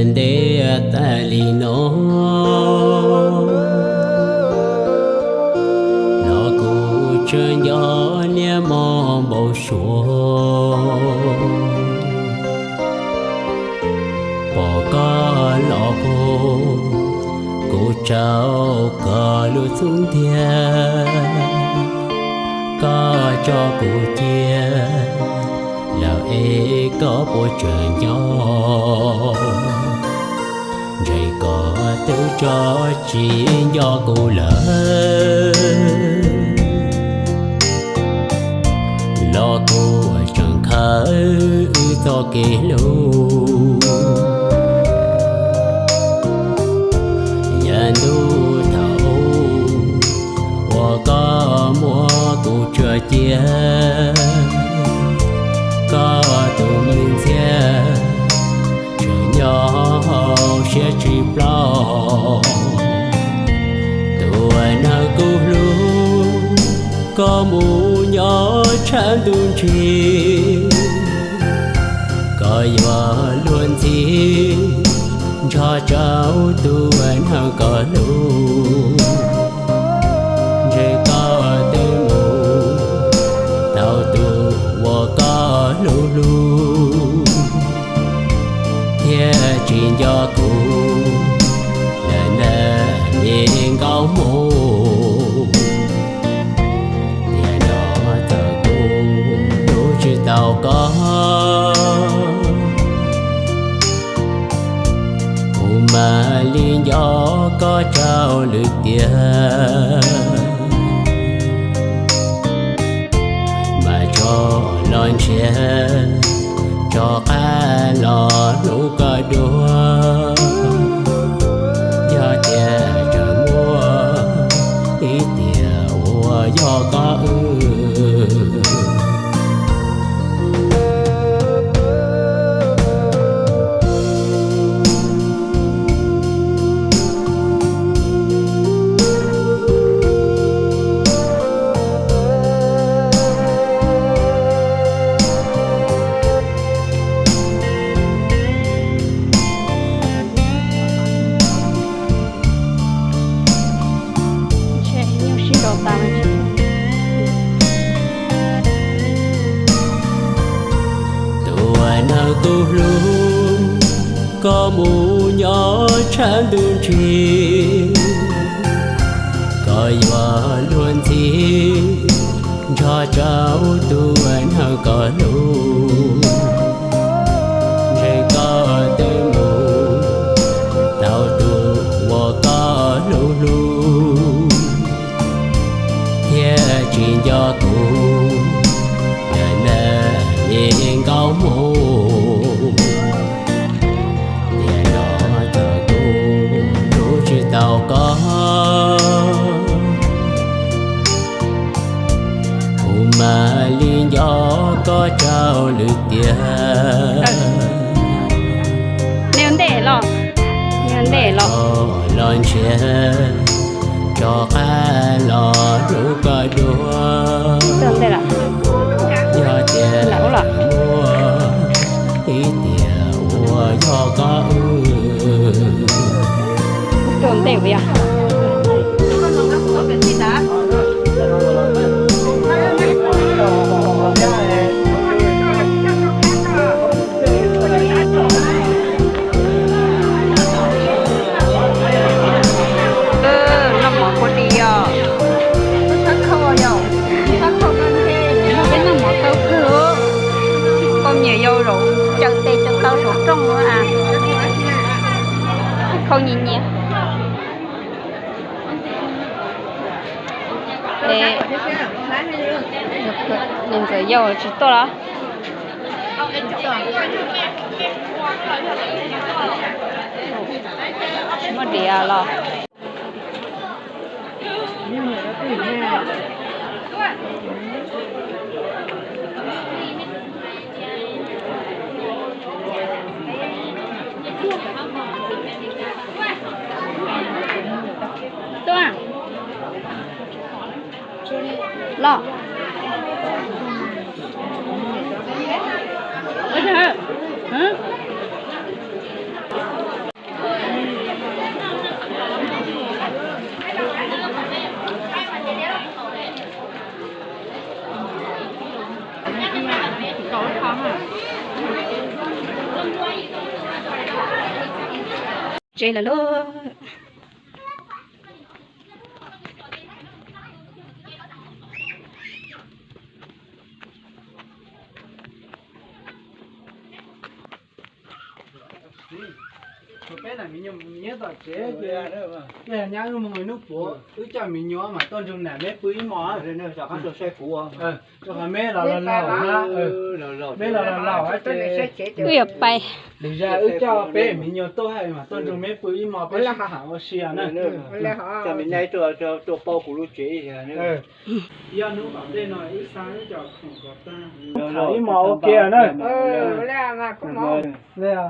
nhận để ta li nó cụ chơi gió nia mò bầu xuống bỏ có lọ cô cháu có lưu xuống thiên có cho cô chia là ê có bộ trời gió rồi có tự cho chỉ do cô lỡ lo cô chẳng khởi to kỷ lưu nhận đủ thấu và có mua cô chưa chia có tự nhiên thế trời nhỏ sẽ chỉ lo tuổi nào cô lưu có mù nhỏ chẳng đúng chi có gió luôn thì cho cháu tuổi nào có lưu rồi có tư mù tao tu và có lưu lưu thế chỉ cho cô là nhìn cao mù tao có mà liên gió có trao lực tiền mà cho lon xe cho cá lò nụ cờ đua do tiền chờ mua ít tiền mua do có cô lưu có mù nhỏ chẳng đường chi có gió luôn thì cho cháu tuổi nào có lưu rồi có tư mù tao tu và có lưu lưu thế chỉ do cô là nhìn cao mù tao có mà liên gió có trao lực tiền nên để lọ lon xe cho cá lò đủ cờ đua do tiền mua ít tiền mua do có trường tiểu vậy à? Nó mỏ có đi à? Nó khô rồi, nó khô con thế, nó cái nó mỏ tao khô, con nhiều dâu rồi, chân tê chân tao sổ trong nữa à? Không nhìn nhỉ? Để nhìn thấy dầu chỉ to đó. Mà đi à lo. Tôi à? Lo. Ôi trời ơi. Hả? chơi là lô cái này mình nhung nhớ tao chế cái nhang nó mồi nước bùa cứ cho mình nhớ mà tôn trong này mấy bưởi mỏ rồi nó cho các đồ xe cũ cho cả mấy là mấy là hết ui ở bay đi ra cho bé mình nhớ tôi hay mà tôn trong mấy bưởi mỏ bé là hảo xìa nữa cho mình nhảy cho bao cũ lúc chế thì nữa giờ nó bảo đây nói ít sáng cho không có ta thấy mỏ kia nữa là mà có mỏ đây à